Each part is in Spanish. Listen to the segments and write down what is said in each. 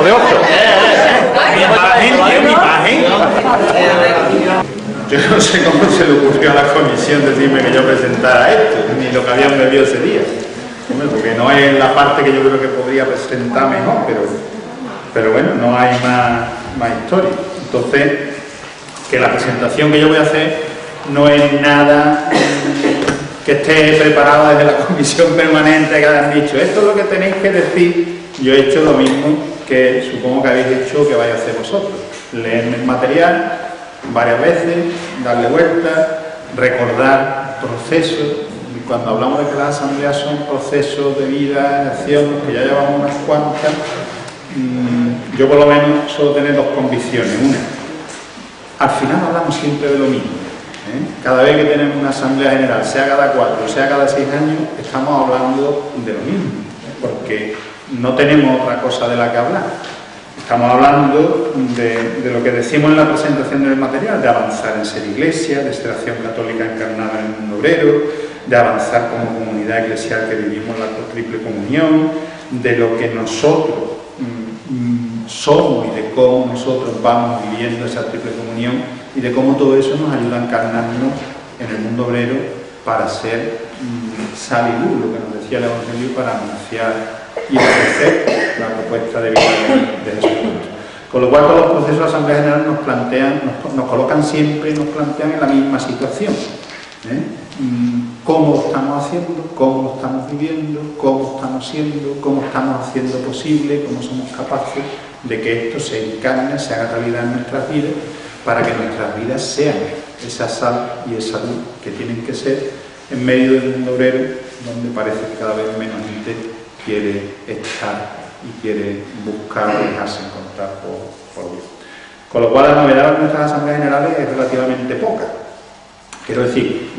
de 8. Mi imagen. Yo no sé cómo se le ocurrió a la comisión decirme que yo presentara esto, ni lo que habían bebido ese día. Hombre, porque no es la parte que yo creo que podría presentar mejor, pero bueno, no hay más historia. Entonces, que la presentación que yo voy a hacer no es nada que esté preparada desde la comisión permanente, que hayan dicho, esto es lo que tenéis que decir. Yo he hecho lo mismo que supongo que habéis hecho que vais a hacer vosotros. Leerme el material varias veces, darle vuelta, recordar procesos. Y cuando hablamos de que las asambleas son procesos de vida, de acción, que ya llevamos unas cuantas, yo por lo menos suelo tener dos convicciones. Una, al final hablamos siempre de lo mismo. Cada vez que tenemos una asamblea general, sea cada 4 o sea cada 6 años, estamos hablando de lo mismo, porque no tenemos otra cosa de la que hablar. Estamos hablando de lo que decimos en la presentación del material, de avanzar en ser iglesia, de ser acción católica encarnada en el mundo obrero, de avanzar como comunidad eclesial que vivimos la triple comunión, de lo que nosotros somos y de cómo nosotros vamos viviendo esa triple comunión y de cómo todo eso nos ayuda a encarnarnos en el mundo obrero para ser sal y luz, lo que nos decía el Evangelio, para anunciar y ofrecer la propuesta de vida de Jesucristo. Con lo cual todos los procesos de Asamblea General nos plantean, nos colocan siempre y nos plantean en la misma situación. Cómo lo estamos haciendo, cómo lo estamos viviendo, cómo estamos siendo, cómo estamos haciendo posible, cómo somos capaces de que esto se encarne, se haga realidad en nuestras vidas, para que nuestras vidas sean esa sal y esa luz que tienen que ser en medio del mundo obrero, donde parece que cada vez menos gente quiere estar y quiere buscar o dejarse encontrar por Dios. Con lo cual la novedad de nuestras asambleas generales es relativamente poca. Quiero decir,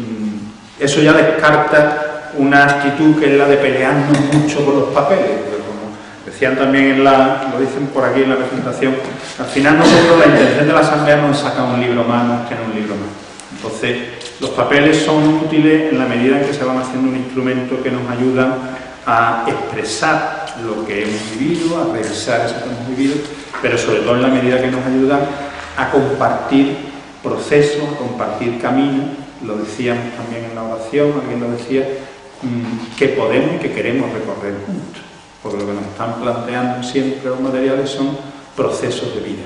eso ya descarta una actitud que es la de pelearnos mucho por los papeles, porque como decían también lo dicen por aquí en la presentación, al final nosotros la intención de la asamblea no es sacar un libro más, no es tener un libro más. Entonces, los papeles son útiles en la medida en que se van haciendo un instrumento que nos ayudan a expresar lo que hemos vivido, a revisar eso que hemos vivido, pero sobre todo en la medida que nos ayudan a compartir procesos, a compartir caminos. Lo decíamos también en la oración, alguien lo decía, que podemos y que queremos recorrer juntos, porque lo que nos están planteando siempre los materiales son procesos de vida.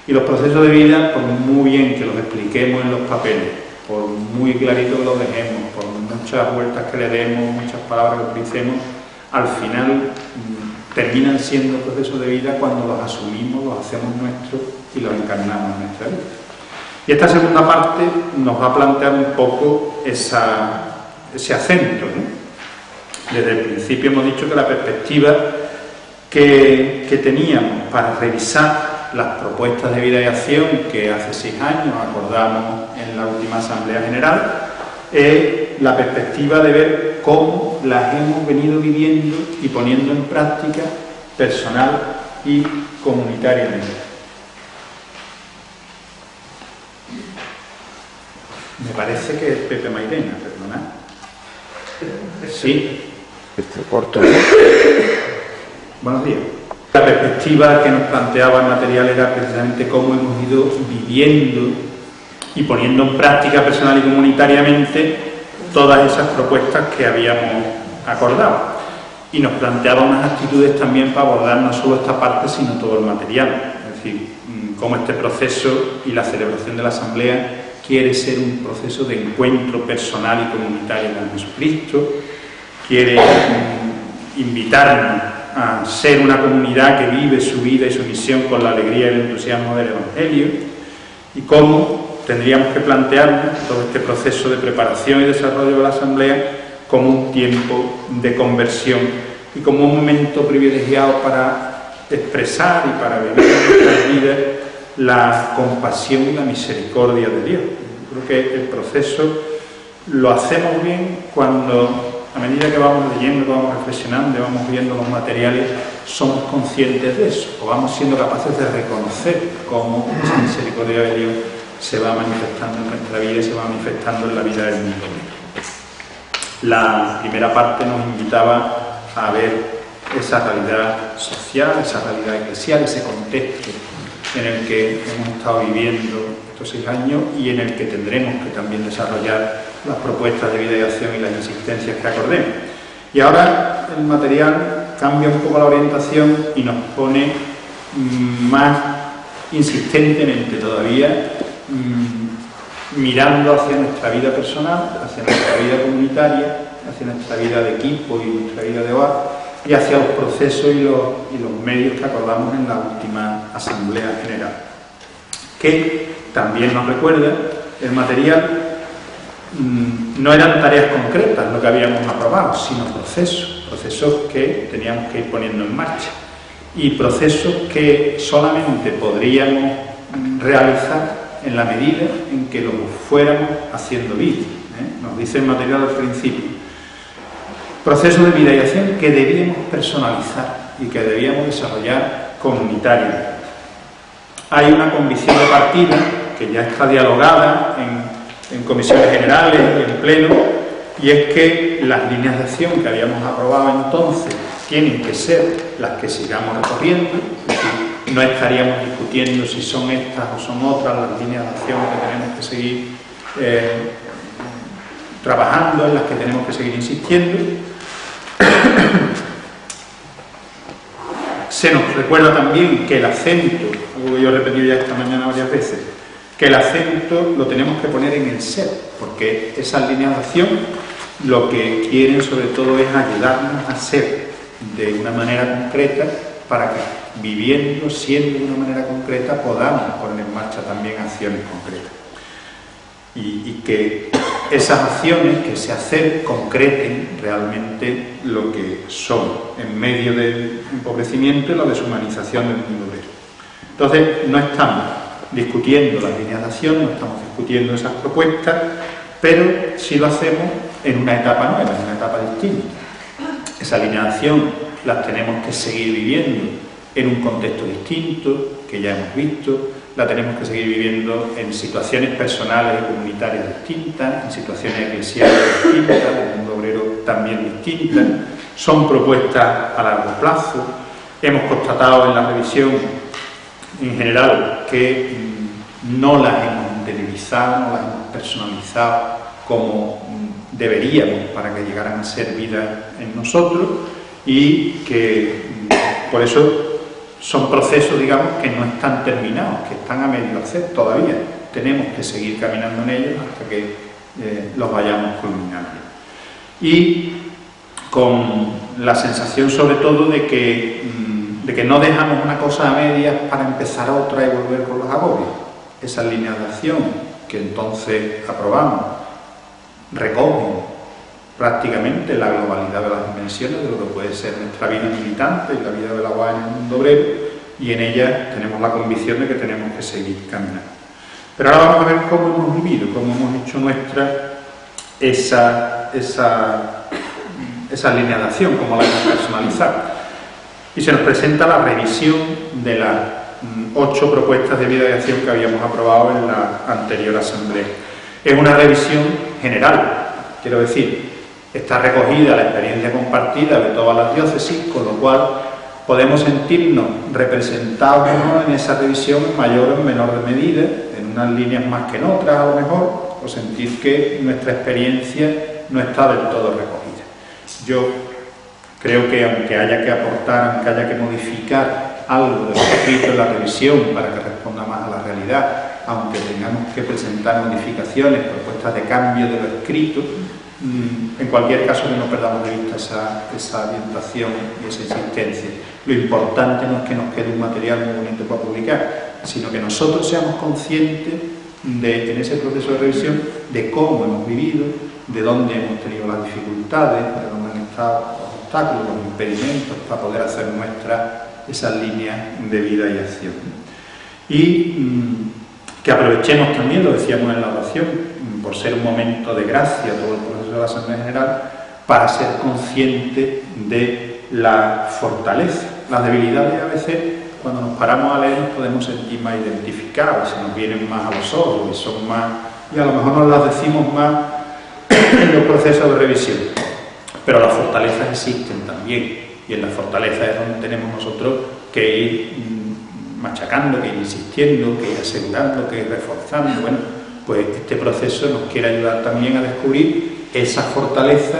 Y los procesos de vida, por muy bien que los expliquemos en los papeles, por muy clarito que los dejemos, por muchas vueltas que le demos, muchas palabras que utilicemos, al final terminan siendo procesos de vida cuando los asumimos, los hacemos nuestros y los encarnamos en nuestra vida. Y esta segunda parte nos va a plantear un poco ese acento, ¿no? Desde el principio hemos dicho que la perspectiva que teníamos para revisar las propuestas de vida y acción que hace 6 años acordamos en la última Asamblea General es la perspectiva de ver cómo las hemos venido viviendo y poniendo en práctica personal y comunitariamente. Me parece que es Pepe Mairena, perdonad. Sí. Corto. Buenos días. La perspectiva que nos planteaba el material era precisamente cómo hemos ido viviendo y poniendo en práctica personal y comunitariamente todas esas propuestas que habíamos acordado. Y nos planteaba unas actitudes también para abordar no solo esta parte, sino todo el material. Es decir, cómo este proceso y la celebración de la Asamblea quiere ser un proceso de encuentro personal y comunitario con Jesucristo, quiere invitarnos a ser una comunidad que vive su vida y su misión con la alegría y el entusiasmo del Evangelio, y cómo tendríamos que plantearnos todo este proceso de preparación y desarrollo de la Asamblea como un tiempo de conversión y como un momento privilegiado para expresar y para vivir en nuestras vidas la compasión y la misericordia de Dios. Creo que el proceso lo hacemos bien cuando, a medida que vamos leyendo, que vamos reflexionando y vamos viendo los materiales, somos conscientes de eso, o vamos siendo capaces de reconocer cómo esa misericordia de Dios se va manifestando en nuestra vida y se va manifestando en la vida del mundo. La primera parte nos invitaba a ver esa realidad social social, esa realidad eclesial, ese contexto en el que hemos estado viviendo estos 6 años y en el que tendremos que también desarrollar las propuestas de vida y acción y las insistencias que acordemos. Y ahora el material cambia un poco la orientación y nos pone más insistentemente todavía mirando hacia nuestra vida personal, hacia nuestra vida comunitaria, hacia nuestra vida de equipo y nuestra vida de hogar, y hacia los procesos y los medios que acordamos en la última Asamblea General. Que también nos recuerda, el material no eran tareas concretas lo que habíamos aprobado, sino procesos que teníamos que ir poniendo en marcha, y procesos que solamente podríamos realizar en la medida en que lo fuéramos haciendo vida. Nos dice el material al principio. Proceso de vida y acción que debíamos personalizar y que debíamos desarrollar comunitariamente. Hay una convicción de partida que ya está dialogada en comisiones generales y en pleno, y es que las líneas de acción que habíamos aprobado entonces tienen que ser las que sigamos recorriendo. Es decir, no estaríamos discutiendo si son estas o son otras las líneas de acción que tenemos que seguir trabajando, en las que tenemos que seguir insistiendo. Se nos recuerda también que el acento, algo que yo he repetido ya esta mañana varias veces, que el acento lo tenemos que poner en el ser, porque esas líneas de acción lo que quieren sobre todo es ayudarnos a ser de una manera concreta, para que viviendo, siendo de una manera concreta, podamos poner en marcha también acciones concretas. Y que esas acciones que se hacen concreten realmente lo que son, en medio del empobrecimiento y la deshumanización del mundo obrero. Entonces, no estamos discutiendo las líneas de acción, no estamos discutiendo esas propuestas, pero sí lo hacemos en una etapa nueva, en una etapa distinta. Esa línea de acción las tenemos que seguir viviendo en un contexto distinto, que ya hemos visto, la tenemos que seguir viviendo en situaciones personales y comunitarias distintas, en situaciones eclesiales distintas, del mundo obrero también distintas. Son propuestas a largo plazo. Hemos constatado en la revisión en general que no las hemos interiorizado, no las hemos personalizado como deberíamos para que llegaran a ser vida en nosotros, y que por eso son procesos, digamos, que no están terminados, que están a medio hacer todavía. Tenemos que seguir caminando en ellos hasta que los vayamos culminando. Y con la sensación sobre todo de que no dejamos una cosa a medias para empezar otra y volver con los agobios. Esas líneas de acción que entonces aprobamos recogen prácticamente la globalidad de las dimensiones de lo que puede ser nuestra vida militante y la vida de la UAE en el mundo obrero, y en ellas tenemos la convicción de que tenemos que seguir caminando. Pero ahora vamos a ver cómo hemos vivido, cómo hemos hecho nuestra esa línea de acción, cómo la hemos personalizado. Y se nos presenta la revisión de las 8 propuestas de vida y acción que habíamos aprobado en la anterior asamblea. Es una revisión general, quiero decir, está recogida la experiencia compartida de todas las diócesis, con lo cual podemos sentirnos representados, ¿no?, en esa revisión en mayor o en menor medida, en unas líneas más que en otras a lo mejor, o sentir que nuestra experiencia no está del todo recogida. Yo creo que aunque haya que aportar, aunque haya que modificar algo de lo escrito en la revisión para que responda más a la realidad, aunque tengamos que presentar modificaciones, propuestas de cambio de lo escrito, en cualquier caso que no perdamos de vista esa orientación y esa insistencia. Lo importante no es que nos quede un material muy bonito para publicar, sino que nosotros seamos conscientes de, en ese proceso de revisión, de cómo hemos vivido, de dónde hemos tenido las dificultades, de dónde han estado los obstáculos, los impedimentos, para poder hacer nuestras esas líneas de vida y acción. Y que aprovechemos también, lo decíamos en la oración, por ser un momento de gracia todo el proceso de la Asamblea General, para ser consciente de la fortaleza. Las debilidades a veces, cuando nos paramos a leer, nos podemos sentir más identificados, se nos vienen más a los ojos y son más, y a lo mejor nos las decimos más en los procesos de revisión. Pero las fortalezas existen también, y en la fortaleza es donde tenemos nosotros que ir machacando, que ir insistiendo, que ir asegurando, que ir reforzando. Bueno, pues este proceso nos quiere ayudar también a descubrir esa fortaleza,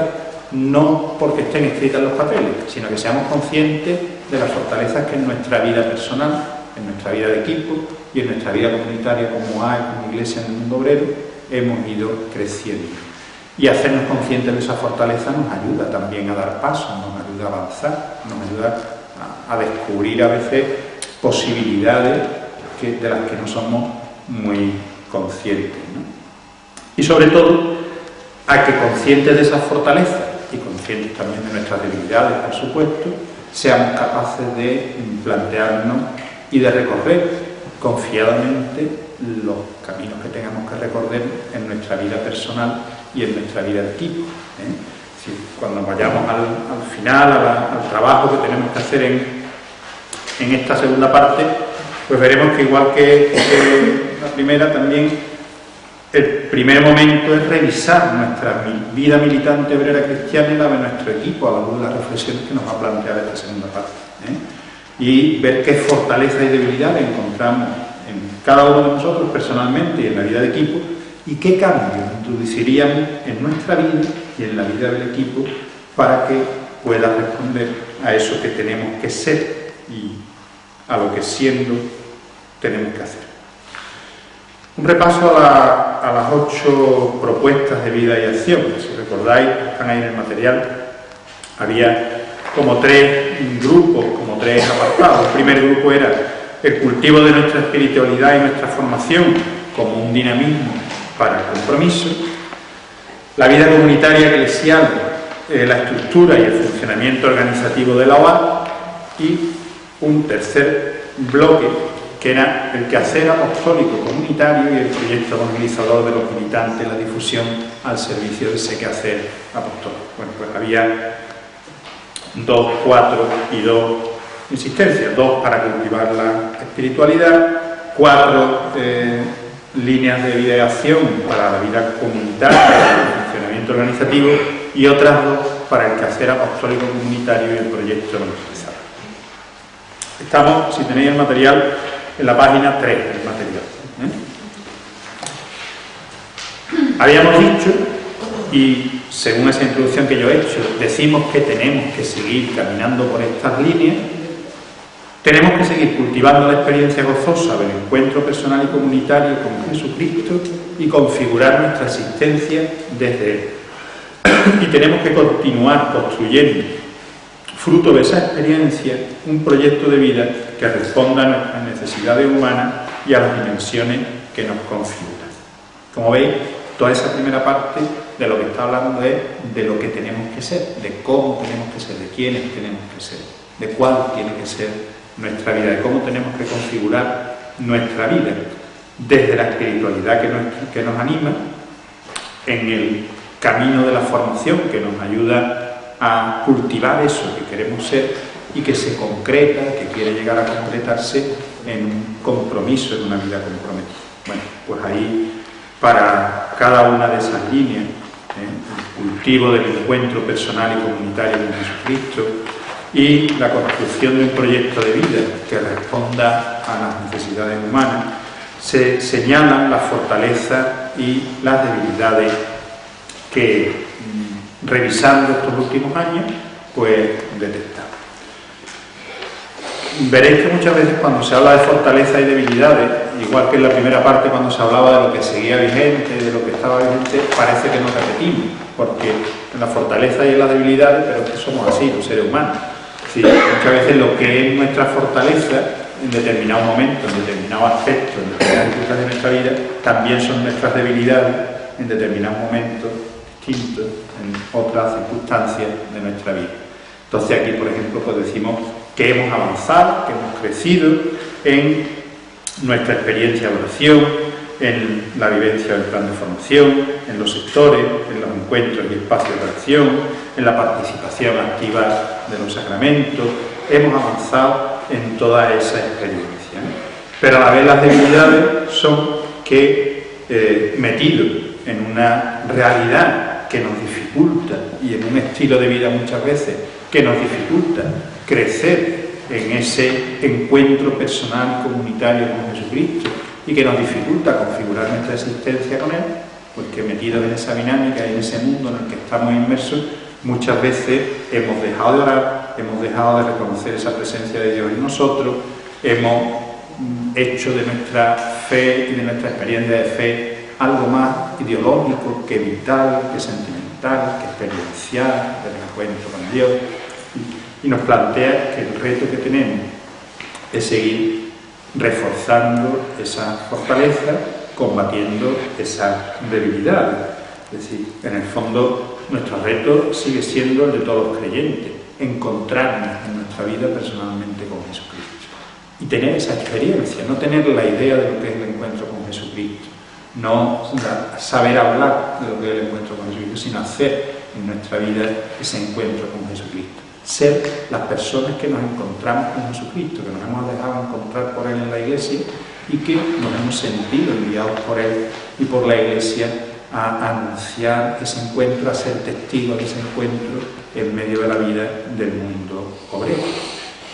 no porque estén escritas en los papeles, sino que seamos conscientes de las fortalezas que en nuestra vida personal, en nuestra vida de equipo y en nuestra vida comunitaria como AE, como Iglesia en el mundo obrero, hemos ido creciendo. Y hacernos conscientes de esa fortaleza nos ayuda también a dar pasos, nos ayuda a avanzar, nos ayuda a descubrir a veces posibilidades de las que no somos muy conscientes, ¿no? Y sobre todo, a que conscientes de esas fortalezas y conscientes también de nuestras debilidades, por supuesto, seamos capaces de plantearnos y de recorrer confiadamente los caminos que tengamos que recorrer en nuestra vida personal y en nuestra vida de equipo, ¿eh? Si cuando vayamos al final, al trabajo que tenemos que hacer en esta segunda parte, pues veremos que igual que la primera, también el primer momento es revisar nuestra vida militante obrera cristiana y la de nuestro equipo a la luz de las reflexiones que nos va a plantear esta segunda parte, ¿eh? Y ver qué fortaleza y debilidad encontramos en cada uno de nosotros personalmente y en la vida de equipo, y qué cambios introduciríamos en nuestra vida y en la vida del equipo para que pueda responder a eso que tenemos que ser y a lo que siendo tenemos que hacer. Un repaso a las 8 propuestas de vida y acción. Si recordáis, están ahí en el material, había como 3 grupos, como 3 apartados. El primer grupo era el cultivo de nuestra espiritualidad y nuestra formación como un dinamismo para el compromiso, la vida comunitaria eclesial, la estructura y el funcionamiento organizativo de la OA, y un tercer bloque que era el quehacer apostólico comunitario y el proyecto evangelizador de los militantes, la difusión al servicio de ese quehacer apostólico. Bueno, pues había 2, 4 y 2 insistencias, 2 para cultivar la espiritualidad, 4 líneas de vida y acción para la vida comunitaria, para el funcionamiento organizativo, y otras 2 para el quehacer apostólico comunitario y el proyecto evangelizador. Estamos, si tenéis el material, en la página 3 del material, ¿eh? Habíamos dicho, y según esa introducción que yo he hecho, decimos que tenemos que seguir caminando por estas líneas, tenemos que seguir cultivando la experiencia gozosa del encuentro personal y comunitario con Jesucristo y configurar nuestra existencia desde Él. Y tenemos que continuar construyendo, fruto de esa experiencia, un proyecto de vida que responda a nuestras necesidades humanas y a las dimensiones que nos configuran. Como veis, toda esa primera parte de lo que está hablando es de lo que tenemos que ser, de cómo tenemos que ser, de quiénes tenemos que ser, de cuál tiene que ser nuestra vida, de cómo tenemos que configurar nuestra vida, desde la espiritualidad que nos anima, en el camino de la formación que nos ayuda a cultivar eso que queremos ser y que se concreta, que quiere llegar a concretarse en un compromiso, en una vida comprometida. Bueno, pues ahí, para cada una de esas líneas, el cultivo del encuentro personal y comunitario con Jesucristo y la construcción de un proyecto de vida que responda a las necesidades humanas, se señalan las fortalezas y las debilidades que, revisando estos últimos años, pues detectamos. Veréis que muchas veces cuando se habla de fortalezas y debilidades, igual que en la primera parte cuando se hablaba de lo que seguía vigente, de lo que estaba vigente, parece que nos repetimos, porque en la fortaleza y en las debilidades, pero es que somos así, los seres humanos. Sí, muchas veces lo que es nuestra fortaleza en determinado momento, en determinado aspecto, en determinadas circunstancias de nuestra vida, también son nuestras debilidades en determinados momentos distintos, en otras circunstancias de nuestra vida. Entonces aquí, por ejemplo, pues decimos que hemos avanzado, que hemos crecido en nuestra experiencia de oración, en la vivencia del plan de formación, en los sectores, en los encuentros y espacios de acción, en la participación activa de los sacramentos. Hemos avanzado en toda esa experiencia, ¿no? Pero a la vez las debilidades son que, metidos en una realidad que nos dificulta y en un estilo de vida muchas veces que nos dificulta crecer en ese encuentro personal y comunitario con Jesucristo y que nos dificulta configurar nuestra existencia con Él, porque metidos en esa dinámica y en ese mundo en el que estamos inmersos, muchas veces hemos dejado de orar, hemos dejado de reconocer esa presencia de Dios en nosotros, hemos hecho de nuestra fe y de nuestra experiencia de fe algo más ideológico que vital, que sentimental, que experiencial, del encuentro con Dios, y nos plantea que el reto que tenemos es seguir reforzando esa fortaleza, combatiendo esa debilidad. Es decir, en el fondo, nuestro reto sigue siendo el de todos los creyentes, encontrarnos en nuestra vida personalmente con Jesucristo y tener esa experiencia, no tener la idea de lo que es el encuentro con Jesucristo, no saber hablar de lo que es el encuentro con Jesucristo, sino hacer en nuestra vida ese encuentro con Jesucristo. Ser las personas que nos encontramos con Jesucristo, que nos hemos dejado encontrar por Él en la Iglesia y que nos hemos sentido enviados por Él y por la Iglesia a anunciar ese encuentro, a ser testigos de ese encuentro en medio de la vida del mundo obrero.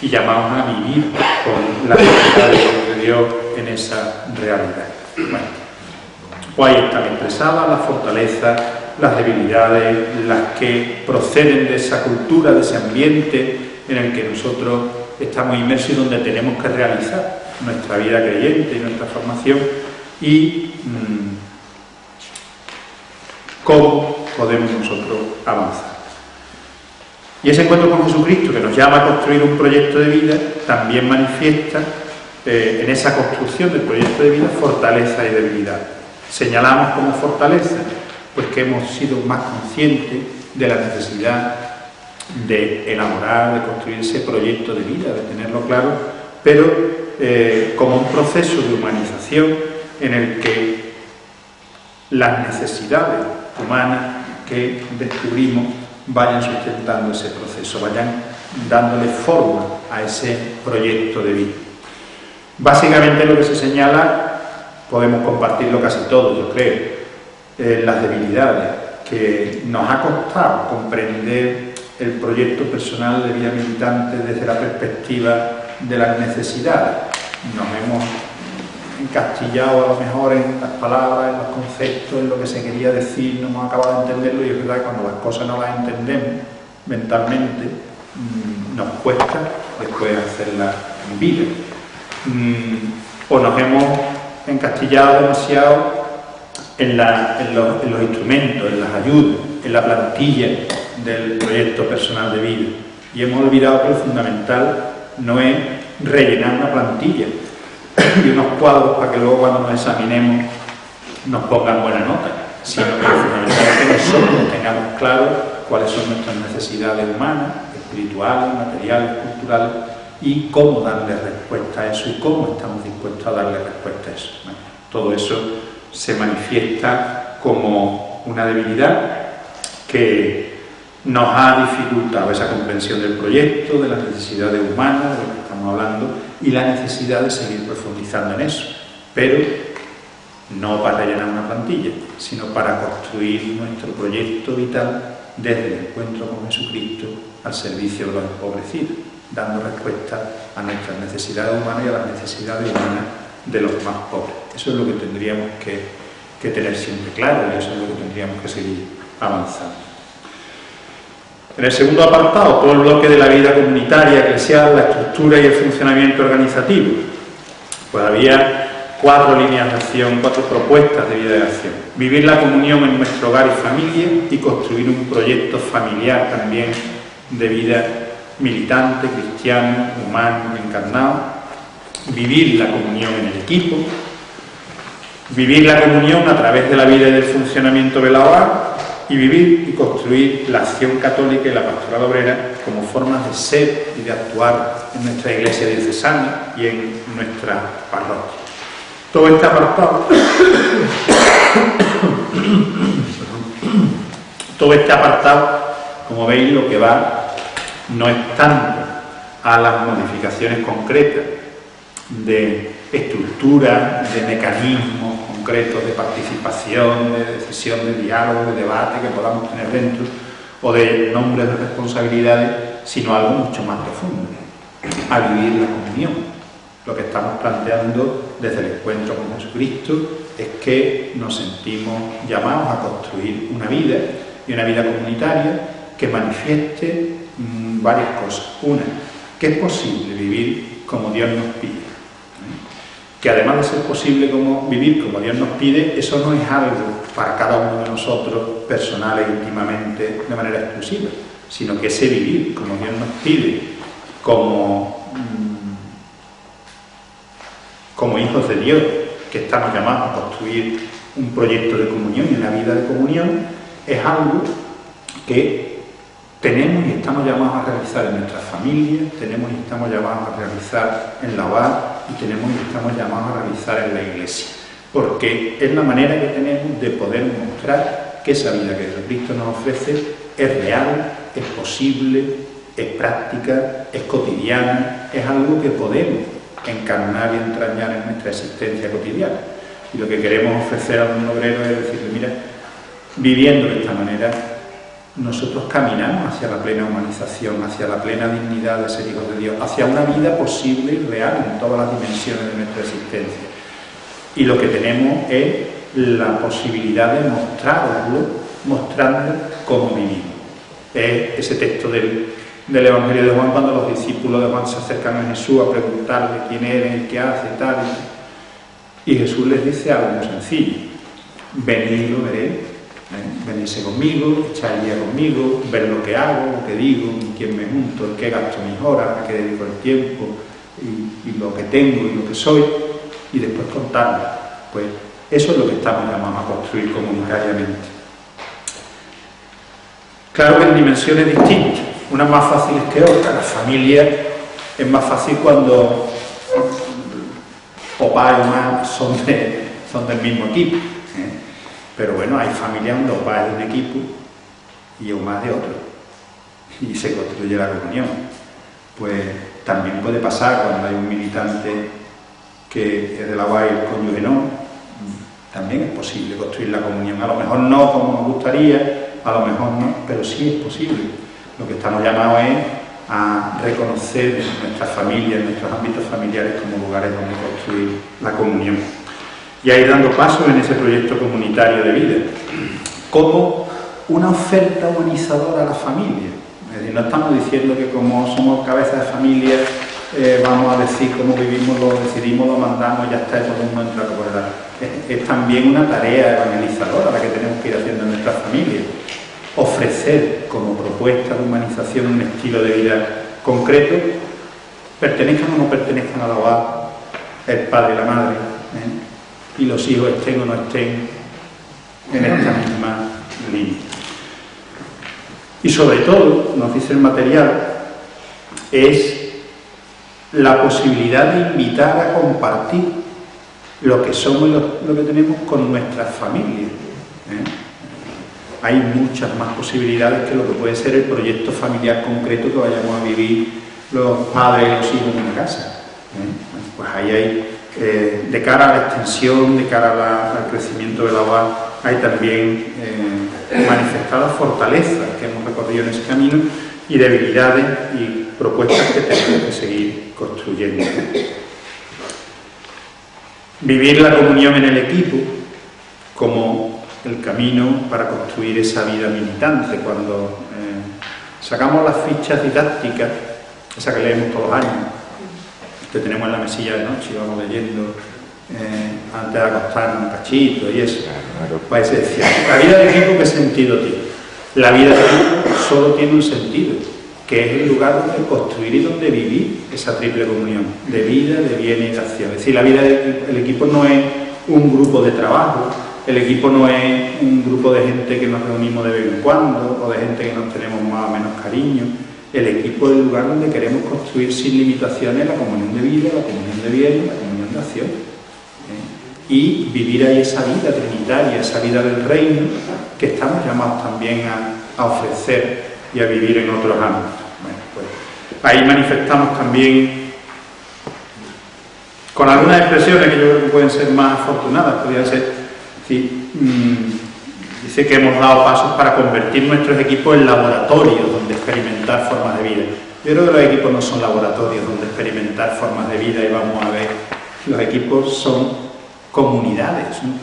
Y llamados a vivir con la realidad de Dios en esa realidad. Bueno, pues ahí están expresadas las fortalezas, las debilidades, las que proceden de esa cultura, de ese ambiente en el que nosotros estamos inmersos y donde tenemos que realizar nuestra vida creyente y nuestra formación, y cómo podemos nosotros avanzar. Y ese encuentro con Jesucristo, que nos llama a construir un proyecto de vida, también manifiesta en esa construcción del proyecto de vida fortaleza y debilidad. Señalamos como fortaleza pues que hemos sido más conscientes de la necesidad de elaborar, de construir ese proyecto de vida, de tenerlo claro, pero como un proceso de humanización en el que las necesidades humanas que descubrimos vayan sustentando ese proceso, vayan dándole forma a ese proyecto de vida. Básicamente lo que se señala, podemos compartirlo casi todo, yo creo, las debilidades, que nos ha costado comprender el proyecto personal de vida militante desde la perspectiva de las necesidades. Nos hemos encastillado a lo mejor en las palabras, en los conceptos, en lo que se quería decir, no hemos acabado de entenderlo, y es verdad que cuando las cosas no las entendemos mentalmente, nos cuesta después hacerlas en vida. O nos hemos encastillado demasiado en los instrumentos, en las ayudas, en la plantilla del proyecto personal de vida, y hemos olvidado que lo fundamental no es rellenar una plantilla y unos cuadros para que luego cuando nos examinemos nos pongan buena nota, sino que lo fundamental es que nosotros tengamos claro cuáles son nuestras necesidades humanas, espirituales, materiales, culturales, y cómo darle respuesta a eso y cómo estamos dispuestos a darle respuesta a eso. Bueno, todo eso se manifiesta como una debilidad que nos ha dificultado esa comprensión del proyecto, de las necesidades humanas, de lo que estamos hablando, y la necesidad de seguir profundizando en eso, pero no para rellenar una plantilla, sino para construir nuestro proyecto vital desde el encuentro con Jesucristo al servicio de los empobrecidos, dando respuesta a nuestras necesidades humanas y a las necesidades humanas de los más pobres. Eso es lo que tendríamos que tener siempre claro, y eso es lo que tendríamos que seguir avanzando. En el segundo apartado, todo el bloque de la vida comunitaria, eclesial, la estructura y el funcionamiento organizativo. Pues había 4 líneas de acción, 4 propuestas de vida de acción. Vivir la comunión en nuestro hogar y familia y construir un proyecto familiar también de vida militante, cristiano, humano, encarnado. Vivir la comunión en el equipo. Vivir la comunión a través de la vida y del funcionamiento de la hogar. Y vivir y construir la acción católica y la pastoral obrera como formas de ser y de actuar en nuestra iglesia diocesana y en nuestra parroquia. Todo este apartado, como veis, lo que va no es tanto a las modificaciones concretas de estructura, de mecanismos concretos de participación, de decisión, de diálogo, de debate que podamos tener dentro, o de nombres de responsabilidades, sino algo mucho más profundo, a vivir la comunión. Lo que estamos planteando desde el encuentro con Jesucristo es que nos sentimos llamados a construir una vida, y una vida comunitaria que manifieste varias cosas. Una, que es posible vivir como Dios nos pide. Que además de ser posible vivir como Dios nos pide, eso no es algo para cada uno de nosotros, personal e íntimamente, de manera exclusiva, sino que ese vivir como Dios nos pide, como hijos de Dios, que estamos llamados a construir un proyecto de comunión y una vida de comunión, es algo que tenemos y estamos llamados a realizar en nuestras familias, tenemos y estamos llamados a realizar en la hogar y tenemos y estamos llamados a realizar en la iglesia, porque es la manera que tenemos de poder mostrar que esa vida que Jesucristo nos ofrece es real, es posible, es práctica, es cotidiana, es algo que podemos encarnar y entrañar en nuestra existencia cotidiana. Y lo que queremos ofrecer a un obrero es decirle, mira, viviendo de esta manera, nosotros caminamos hacia la plena humanización, hacia la plena dignidad de ser hijos de Dios, hacia una vida posible y real en todas las dimensiones de nuestra existencia. Y lo que tenemos es la posibilidad de mostrando cómo vivimos. Es ese texto del Evangelio de Juan, cuando los discípulos de Juan se acercan a Jesús a preguntarle quién eres, qué hace y tal. Y Jesús les dice algo muy sencillo: venid y lo veréis, venirse conmigo, echar el día conmigo, ver lo que hago, lo que digo, con quién me junto, en qué gasto mis horas, a qué dedico el tiempo, y lo que tengo y lo que soy, y después contarlo. Pues eso es lo que estamos llamados a construir comunitariamente. Claro que en dimensiones distintas, unas más fáciles que otras. La familia es más fácil cuando papá y mamá son del mismo equipo, pero bueno, hay familias donde papá es de un equipo y mamá de otro, y se construye la comunión. Pues también puede pasar cuando hay un militante que es de la UAI y el cónyuge no, también es posible construir la comunión. A lo mejor no como nos gustaría, a lo mejor no, pero sí es posible. Lo que estamos llamados es a reconocer nuestras familias, nuestros ámbitos familiares como lugares donde construir la comunión. Y a ir dando pasos en ese proyecto comunitario de vida, como una oferta humanizadora a la familia. Es decir, no estamos diciendo que como somos cabezas de familia vamos a decir cómo vivimos, lo decidimos, lo mandamos, ya está, todo el mundo entra a acordar. Es también una tarea evangelizadora la que tenemos que ir haciendo en nuestras familias. Ofrecer como propuesta de humanización un estilo de vida concreto, pertenezcan o no pertenezcan a la hogar, el padre y la madre, y los hijos estén o no estén en esta misma línea. Y sobre todo, nos dice el material, es la posibilidad de invitar a compartir lo que somos y lo que tenemos con nuestras familias. Hay muchas más posibilidades que lo que puede ser el proyecto familiar concreto que vayamos a vivir los padres y los hijos en una casa. Pues ahí hay, de cara a la extensión, de cara al crecimiento de la hogar, hay también manifestadas fortalezas que hemos recorrido en ese camino y debilidades y propuestas que tenemos que seguir construyendo. Vivir la comunión en el equipo como el camino para construir esa vida militante. Cuando sacamos las fichas didácticas, esas que leemos todos los años, que tenemos en la mesilla de noche y vamos leyendo antes de acostarnos un cachito y eso, pues se decía, la vida de equipo, ¿qué sentido tiene? La vida de equipo solo tiene un sentido, que es el lugar donde construir y donde vivir esa triple comunión de vida, de bien y de acción. Es decir, la vida el equipo no es un grupo de trabajo, el equipo no es un grupo de gente que nos reunimos de vez en cuando o de gente que nos tenemos más o menos cariño. El equipo es el lugar donde queremos construir sin limitaciones la comunión de vida, la comunión de bien y la comunión de acción. Y vivir ahí esa vida trinitaria, esa vida del reino que estamos llamados también a ofrecer y a vivir en otros ámbitos. Bueno, pues ahí manifestamos también con algunas expresiones que yo creo que pueden ser más afortunadas, podría ser, sí, dice dice que hemos dado pasos para convertir nuestros equipos en laboratorios donde experimentar formas de vida. Yo creo que los equipos no son laboratorios donde experimentar formas de vida y vamos a ver. Los equipos son comunidades, son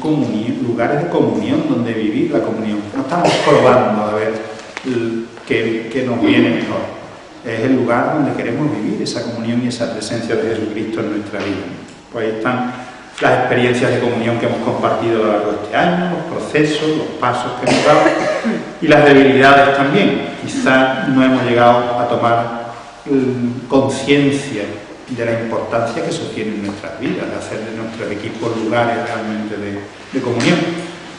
lugares de comunión donde vivir la comunión. No estamos probando a ver qué nos viene mejor. Es el lugar donde queremos vivir esa comunión y esa presencia de Jesucristo en nuestra vida. Pues ahí están las experiencias de comunión que hemos compartido a lo largo de este año, los procesos, los pasos que hemos dado y las debilidades también. Quizás no hemos llegado a tomar conciencia de la importancia que eso tiene en nuestras vidas, de hacer de nuestros equipos lugares realmente de comunión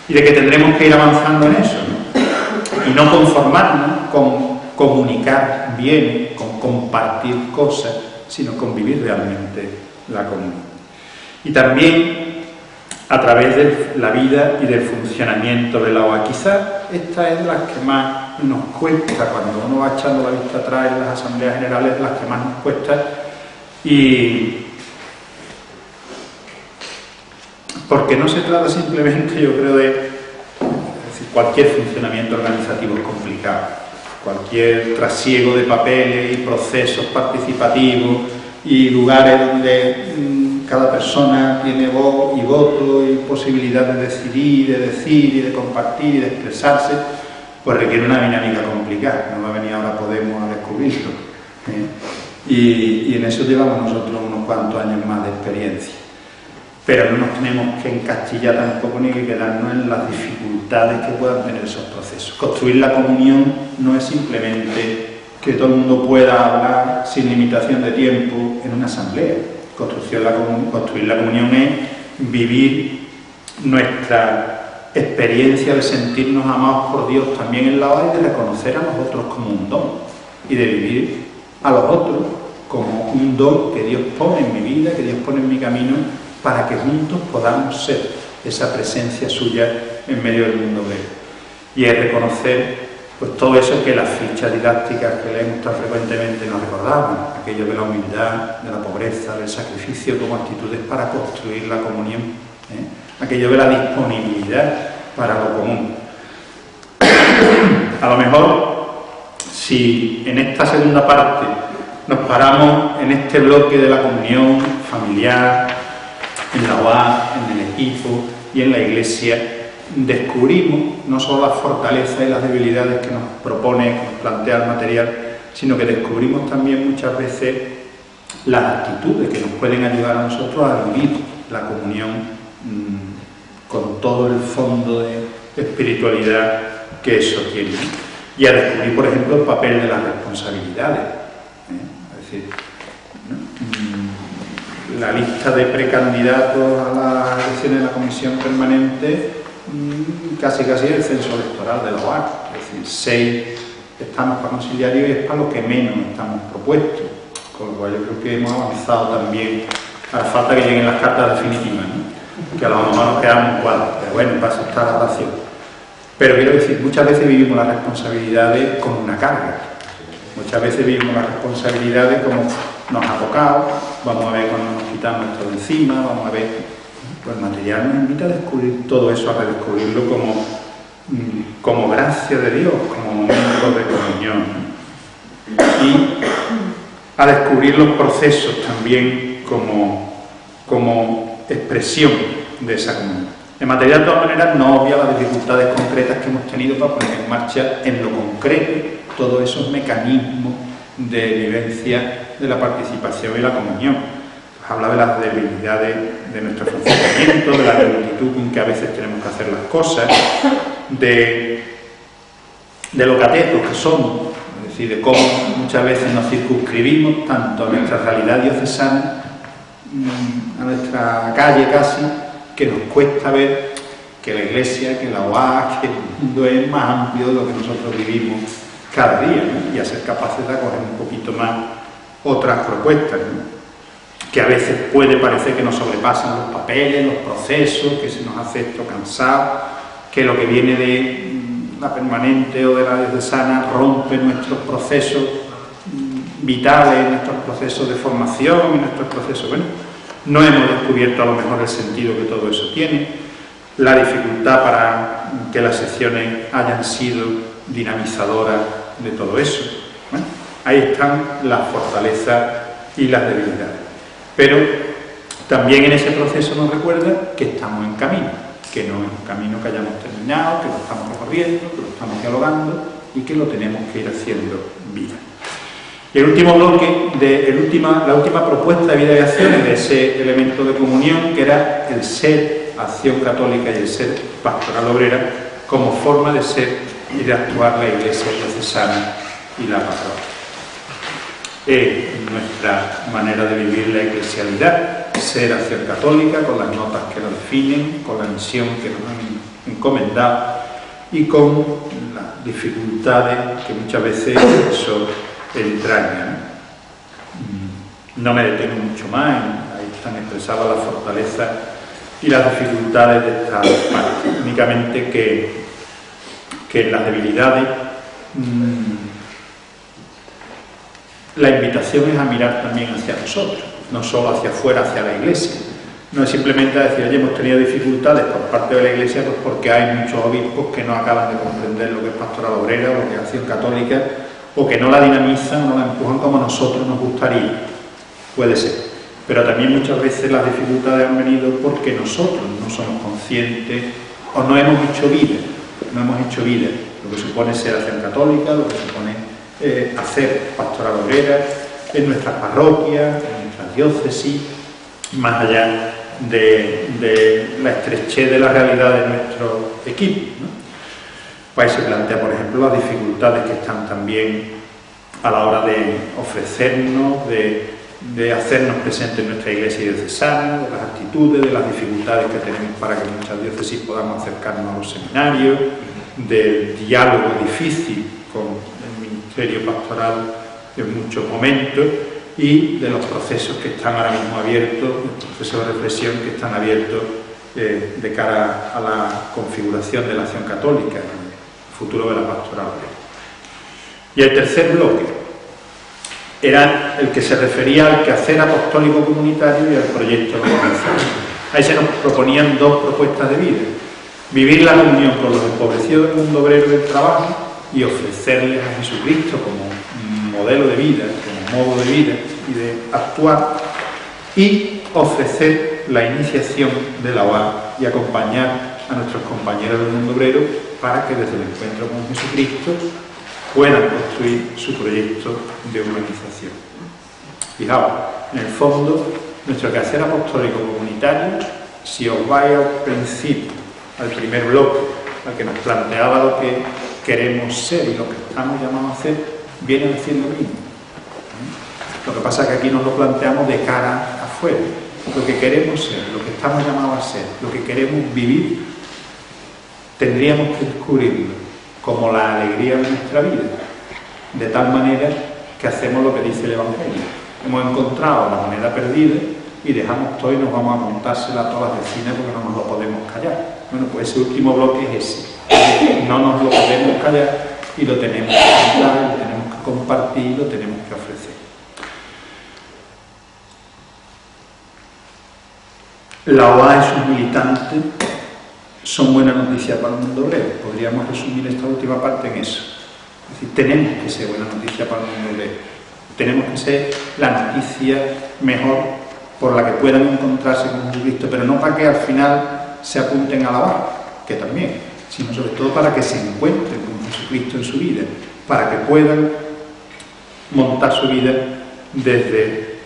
y de que tendremos que ir avanzando en eso, ¿no? Y no conformarnos con comunicar bien, con compartir cosas, sino con vivir realmente la comunión. Y también a través de la vida y del funcionamiento de la OA. Quizás esta es la que más nos cuesta, cuando uno va echando la vista atrás en las asambleas generales, las que más nos cuesta, y porque no se trata simplemente, yo creo, es decir, cualquier funcionamiento organizativo es complicado, cualquier trasiego de papeles y procesos participativos y lugares donde cada persona tiene voz y voto y posibilidad de decidir, de decir y de compartir y de expresarse, pues requiere una dinámica complicada. No va a venir ahora Podemos a descubrirlo, y en eso llevamos nosotros unos cuantos años más de experiencia. Pero no nos tenemos que encastillar tampoco ni que quedarnos en las dificultades que puedan tener esos procesos. Construir la comunión no es simplemente que todo el mundo pueda hablar sin limitación de tiempo en una asamblea. Construir la comunión es vivir nuestra experiencia de sentirnos amados por Dios también en la OA y de reconocer a los otros como un don y de vivir a los otros como un don que Dios pone en mi vida, que Dios pone en mi camino, para que juntos podamos ser esa presencia suya en medio del mundo veo. Y es reconocer pues todo eso que las fichas didácticas que leemos tan frecuentemente nos recordaban, aquello de la humildad, de la pobreza, del sacrificio como actitudes para construir la comunión, aquello de la disponibilidad para lo común. A lo mejor, si en esta segunda parte nos paramos en este bloque de la comunión familiar, en la OA, en el equipo y en la iglesia, descubrimos no solo las fortalezas y las debilidades que nos propone, que nos plantea el material, sino que descubrimos también muchas veces las actitudes que nos pueden ayudar a nosotros a vivir la comunión con todo el fondo de espiritualidad que eso tiene. Y a descubrir, por ejemplo, el papel de las responsabilidades. Es decir, la lista de precandidatos a las elecciones de la comisión permanente casi es el censo electoral de la OA. Es decir, 6 estamos para conciliario y es para lo que menos estamos propuestos. Con lo cual yo creo que hemos avanzado también. A la falta que lleguen las cartas definitivas, ¿no? Que a lo mejor nos quedamos igual, pero bueno, para eso está la oración. Pero quiero decir, muchas veces vivimos las responsabilidades con una carga. Muchas veces vivimos las responsabilidades como nos ha tocado, vamos a ver cuando nos quitamos esto de encima, vamos a ver, pues el material nos invita a descubrir todo eso, a redescubrirlo como gracia de Dios, como momento de comunión, y a descubrir los procesos también como expresión de esa comunión. El material de todas maneras no obvia las dificultades concretas que hemos tenido para poner en marcha en lo concreto todos esos mecanismos de vivencia de la participación y la comunión. Pues habla de las debilidades de nuestro funcionamiento, de la lentitud con que a veces tenemos que hacer las cosas, de lo catetos que somos, es decir, de cómo muchas veces nos circunscribimos tanto a nuestra realidad diocesana, a nuestra calle casi, que nos cuesta ver que la Iglesia, que la OA, que el mundo es más amplio de lo que nosotros vivimos cada día, ¿no? Y a ser capaces de acoger un poquito más otras propuestas, ¿no? Que a veces puede parecer que nos sobrepasan los papeles, los procesos, que se nos hace esto cansado, que lo que viene de la permanente o de la diocesana rompe nuestros procesos vitales, nuestros procesos de formación y nuestros procesos, bueno, no hemos descubierto a lo mejor el sentido que todo eso tiene, la dificultad para que las secciones hayan sido dinamizadoras de todo eso. Bueno, ahí están las fortalezas y las debilidades. Pero también en ese proceso nos recuerda que estamos en camino, que no es un camino que hayamos terminado, que lo estamos recorriendo, que lo estamos dialogando y que lo tenemos que ir haciendo vida. Y el último bloque, la última propuesta de vida y acciones de ese elemento de comunión, que era el ser acción católica y el ser pastoral obrera, como forma de ser y de actuar la Iglesia diocesana y la pastoral. Es nuestra manera de vivir la eclesialidad, ser acción católica, con las notas que lo definen, con la misión que nos han encomendado y con las dificultades que muchas veces eso entraña. No me detengo mucho más, ahí están expresadas las fortalezas y las dificultades de esta parte. Únicamente que en las debilidades la invitación es a mirar también hacia nosotros, no solo hacia afuera, hacia la Iglesia. No es simplemente decir, oye, hemos tenido dificultades por parte de la Iglesia pues porque hay muchos obispos que no acaban de comprender lo que es pastoral obrera o lo que es acción católica, o que no la dinamizan o no la empujan como a nosotros nos gustaría. Puede ser. Pero también muchas veces las dificultades han venido porque nosotros no somos conscientes o no hemos hecho vida. No hemos hecho vida. Lo que supone ser acción católica, lo que supone hacer pastoral obrera en nuestras parroquias, en nuestras diócesis, más allá de la estrechez de la realidad de nuestro equipo, ¿no? Pues ahí se plantea, por ejemplo, las dificultades que están también a la hora de ofrecernos, de hacernos presentes en nuestra iglesia diocesana, de las actitudes, de las dificultades que tenemos para que en muchas diócesis podamos acercarnos a los seminarios, del diálogo difícil con el ministerio pastoral en muchos momentos y de los procesos que están ahora mismo abiertos, los procesos de reflexión que están abiertos de cara a la configuración de la acción católica, el futuro de la pastoral. Y el tercer bloque era el que se refería al quehacer apostólico comunitario y al proyecto de organización. Ahí se nos proponían dos propuestas de vida: vivir la comunión con los empobrecidos del mundo obrero del trabajo y ofrecerles a Jesucristo como modelo de vida, como modo de vida y de actuar, y ofrecer la iniciación de la OA y acompañar a nuestros compañeros del mundo obrero para que desde el encuentro con Jesucristo puedan construir su proyecto de humanización. Fijaos, en el fondo, nuestro quehacer apostólico comunitario, si os vais al principio, al primer bloque, al que nos planteaba lo que queremos ser y lo que estamos llamados a hacer, viene a decir lo mismo. Lo que pasa es que aquí nos lo planteamos de cara afuera. Lo que queremos ser, lo que estamos llamados a ser, lo que queremos vivir, tendríamos que descubrirlo como la alegría de nuestra vida, de tal manera que hacemos lo que dice el Evangelio. Hemos encontrado la moneda perdida y dejamos todo y nos vamos a montársela a todas las vecinas porque no nos lo podemos callar. Bueno, pues ese último bloque es ese. No nos lo podemos callar y lo tenemos que contar, lo tenemos que compartir, lo tenemos que ofrecer. La OA y sus militantes son buena noticia para el mundo obrero. Podríamos resumir esta última parte en eso. Es decir, tenemos que ser buena noticia para el mundo obrero. Tenemos que ser la noticia mejor por la que puedan encontrarse con Jesucristo, pero no para que al final se apunten a la OA, que también, sino sobre todo para que se encuentren con Jesucristo en su vida, para que puedan montar su vida desde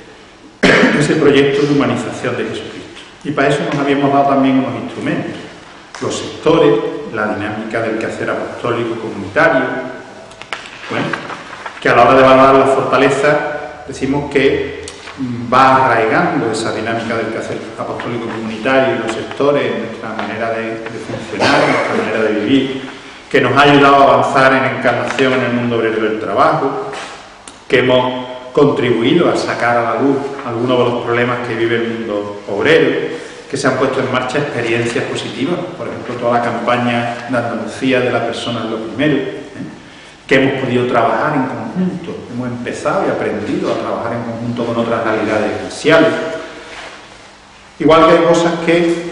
ese proyecto de humanización de Jesucristo. Y para eso nos habíamos dado también unos instrumentos: los sectores, la dinámica del quehacer apostólico comunitario, bueno, que a la hora de valorar la fortaleza decimos que va arraigando esa dinámica del quehacer apostólico comunitario y los sectores en nuestra manera de funcionar, en nuestra manera de vivir, que nos ha ayudado a avanzar en encarnación en el mundo obrero del trabajo, que hemos contribuido a sacar a la luz algunos de los problemas que vive el mundo obrero, que se han puesto en marcha experiencias positivas, por ejemplo, toda la campaña de Andalucía de la persona es lo primero, que hemos podido trabajar en conjunto, hemos empezado y aprendido a trabajar en conjunto con otras realidades eclesiales. Igual que hay cosas que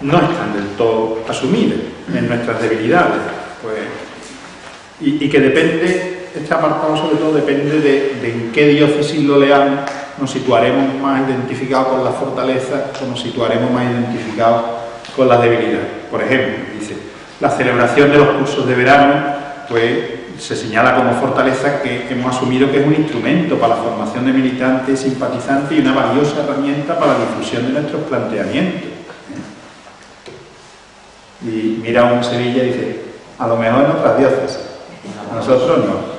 no están del todo asumidas en nuestras debilidades. Pues, y que depende, este apartado sobre todo depende de en qué diócesis lo leamos, nos situaremos más identificados con las fortalezas o nos situaremos más identificados con las debilidades. Por ejemplo, dice, la celebración de los cursos de verano, pues se señala como fortaleza que hemos asumido que es un instrumento para la formación de militantes y simpatizantes y una valiosa herramienta para la difusión de nuestros planteamientos. Y mira un Sevilla y dice, a lo mejor en otras diócesis, nosotros no.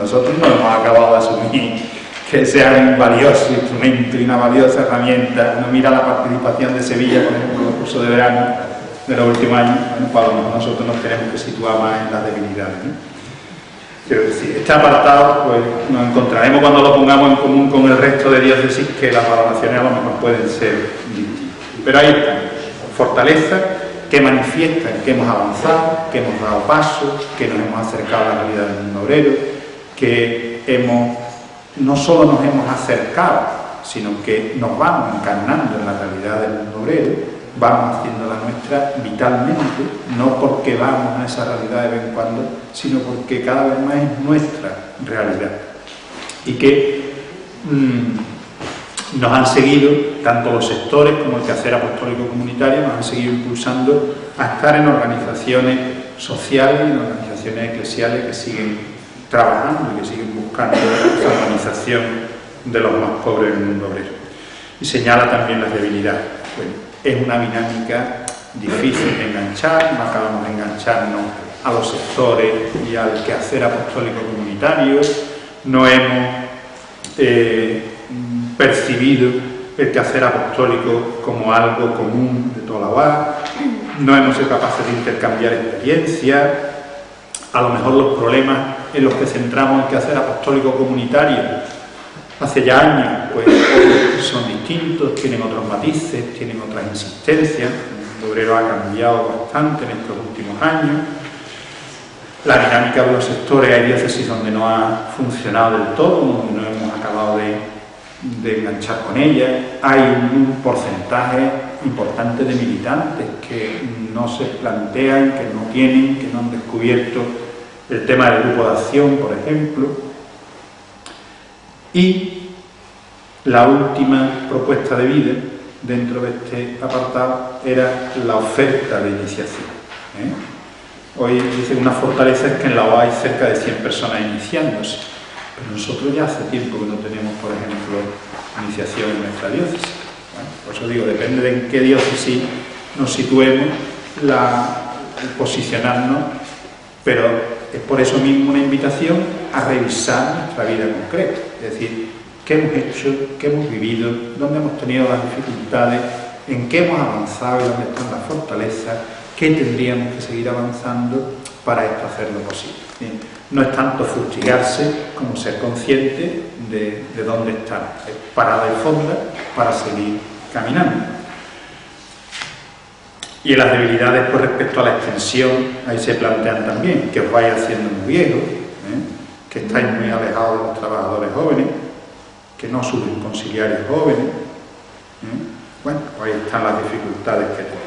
Nosotros no hemos acabado de asumir que sea un valioso instrumento y una valiosa herramienta. Uno mira la participación de Sevilla, por ejemplo, en los cursos de verano de los últimos años, bueno, pues a lo mejor nosotros nos tenemos que situar más en las debilidades, ¿no? Quiero decir, este apartado pues nos encontraremos cuando lo pongamos en común con el resto de diócesis, que las valoraciones a lo mejor pueden ser distintas. Pero ahí están, fortalezas que manifiestan que hemos avanzado, que hemos dado pasos, que nos hemos acercado a la realidad del mundo obrero, que no solo nos hemos acercado, sino que nos vamos encarnando en la realidad del mundo obrero, vamos haciendo la nuestra vitalmente, no porque vamos a esa realidad de vez en cuando, sino porque cada vez más es nuestra realidad. Y que nos han seguido, tanto los sectores como el quehacer apostólico comunitario, nos han seguido impulsando a estar en organizaciones sociales y en organizaciones eclesiales que siguen trabajando y que siguen buscando la organización de los más pobres del mundo obrero. Y señala también las debilidades. Bueno, es una dinámica difícil de enganchar, no acabamos de engancharnos a los sectores y al quehacer apostólico comunitario, no hemos percibido el quehacer apostólico como algo común de toda la UAC, no hemos sido capaces de intercambiar experiencias, a lo mejor los problemas en los que centramos el quehacer apostólico comunitario hace ya años, pues son distintos, tienen otros matices, tienen otras insistencias. El mundo obrero ha cambiado bastante en estos últimos años. La dinámica de los sectores, hay diócesis donde no ha funcionado del todo, donde no hemos acabado de enganchar con ella. Hay un porcentaje importante de militantes que no se plantean, que no tienen, que no han descubierto el tema del grupo de acción, por ejemplo. Y la última propuesta de vida dentro de este apartado era la oferta de iniciación. Hoy dice una fortaleza es que en la OA hay cerca de 100 personas iniciándose, pero nosotros ya hace tiempo que no tenemos, por ejemplo, iniciación en nuestra diócesis. Bueno, por eso digo, depende de en qué diócesis nos situemos, el posicionarnos, pero es por eso mismo una invitación a revisar nuestra vida concreta, es decir, qué hemos hecho, qué hemos vivido, dónde hemos tenido las dificultades, en qué hemos avanzado y dónde están las fortalezas, qué tendríamos que seguir avanzando para esto hacerlo posible. Bien, no es tanto fustigarse como ser consciente de dónde estamos, es parada y fonda para seguir caminando. Y en las debilidades con respecto a la extensión, ahí se plantean también que os vais haciendo muy viejos, que estáis muy alejados de los trabajadores jóvenes, que no suben conciliarios jóvenes. Bueno, ahí están las dificultades que tenemos.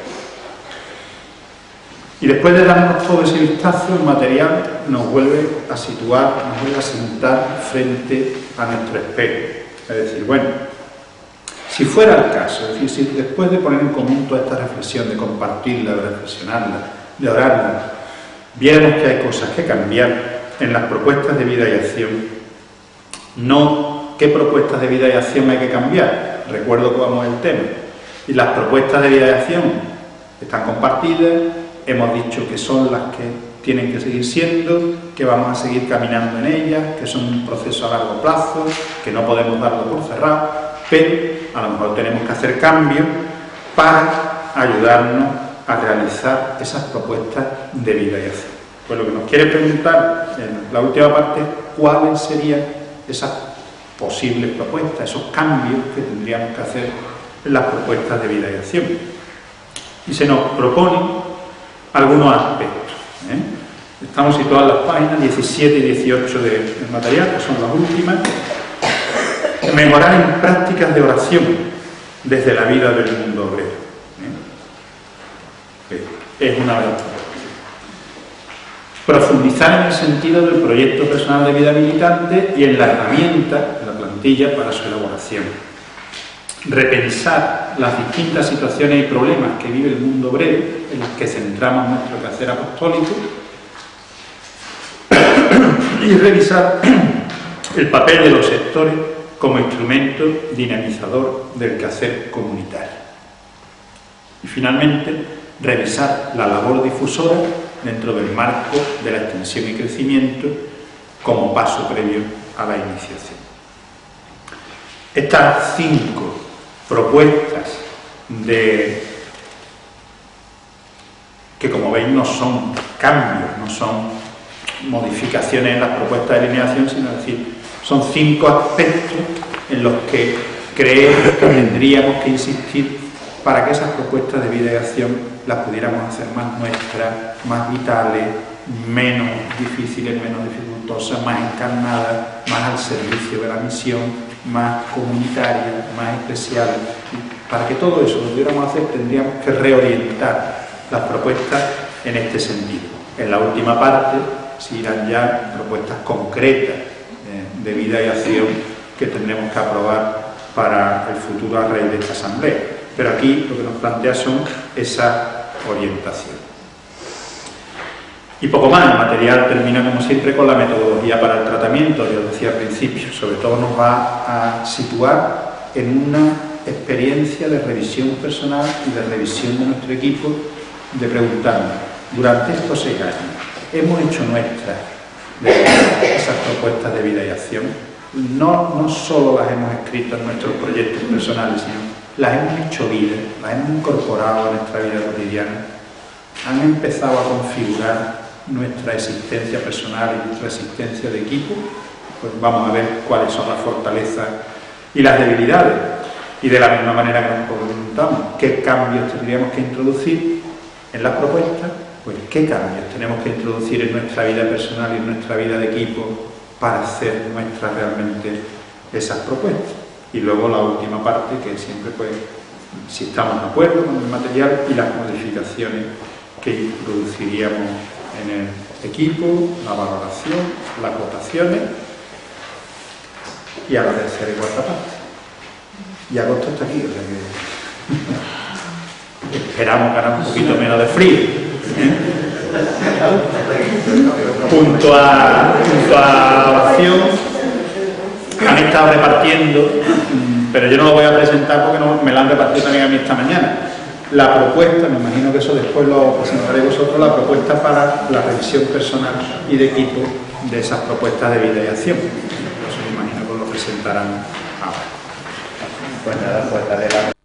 Y después de darnos todo ese vistazo, el material nos vuelve a situar, nos vuelve a sentar frente a nuestro espejo. Es decir, bueno, si fuera el caso, es decir, si después de poner en común toda esta reflexión, de compartirla, de reflexionarla, de orarla, viéramos que hay cosas que cambiar en las propuestas de vida y acción, no qué propuestas de vida y acción hay que cambiar, recuerdo cómo es el tema, y las propuestas de vida y acción están compartidas, hemos dicho que son las que tienen que seguir siendo, que vamos a seguir caminando en ellas, que son un proceso a largo plazo, que no podemos darlo por cerrado, pero a lo mejor tenemos que hacer cambios para ayudarnos a realizar esas propuestas de vida y acción. Pues lo que nos quiere preguntar en la última parte es cuáles serían esas posibles propuestas, esos cambios que tendríamos que hacer en las propuestas de vida y acción. Y se nos proponen algunos aspectos. Estamos situados en las páginas 17 y 18 del material, que son las últimas. Mejorar en prácticas de oración desde la vida del mundo obrero. es una de las propuestas. Profundizar en el sentido del proyecto personal de vida militante y en la herramienta, la plantilla, para su elaboración. Repensar las distintas situaciones y problemas que vive el mundo obrero, en los que centramos nuestro quehacer apostólico, y revisar el papel de los sectores como instrumento dinamizador del quehacer comunitario. Y finalmente, revisar la labor difusora dentro del marco de la extensión y crecimiento como paso previo a la iniciación. Estas 5 propuestas que, como veis, no son cambios, no son modificaciones en las propuestas de eliminación, sino decir, son 5 aspectos en los que creemos que tendríamos que insistir para que esas propuestas de vida y acción las pudiéramos hacer más nuestras, más vitales, menos difíciles, menos dificultosas, más encarnadas, más al servicio de la misión, más comunitarias, más especiales. Para que todo eso lo pudiéramos hacer, tendríamos que reorientar las propuestas en este sentido. En la última parte se irán ya propuestas concretas de vida y acción que tendremos que aprobar para el futuro a raíz de esta asamblea. Pero aquí lo que nos plantea son esa orientación. Y poco más. El material termina, como siempre, con la metodología para el tratamiento. Yo decía al principio, sobre todo nos va a situar en una experiencia de revisión personal y de revisión de nuestro equipo, de preguntarnos, durante estos 6 años, ¿hemos hecho nuestras esas propuestas de vida y acción? No solo las hemos escrito en nuestros proyectos personales, sino las hemos hecho vida, las hemos incorporado a nuestra vida cotidiana, han empezado a configurar nuestra existencia personal y nuestra existencia de equipo. Pues vamos a ver cuáles son las fortalezas y las debilidades. Y de la misma manera que nos preguntamos qué cambios tendríamos que introducir en las propuestas, pues qué cambios tenemos que introducir en nuestra vida personal y en nuestra vida de equipo para hacer nuestras realmente esas propuestas. Y luego la última parte, que siempre, pues, si estamos de acuerdo con el material y las modificaciones que introduciríamos en el equipo, la valoración, las votaciones y a la tercera y cuarta parte. Y agosto está aquí, o sea que esperamos ganar un poquito menos de frío. Junto a la acción han estado repartiendo, pero yo no lo voy a presentar porque no, me la han repartido también a mí esta mañana, la propuesta, me imagino que eso después lo presentaré vosotros, la propuesta para la revisión personal y de equipo de esas propuestas de vida y acción. Eso me imagino que lo presentarán ahora. Pues nada, pues daré la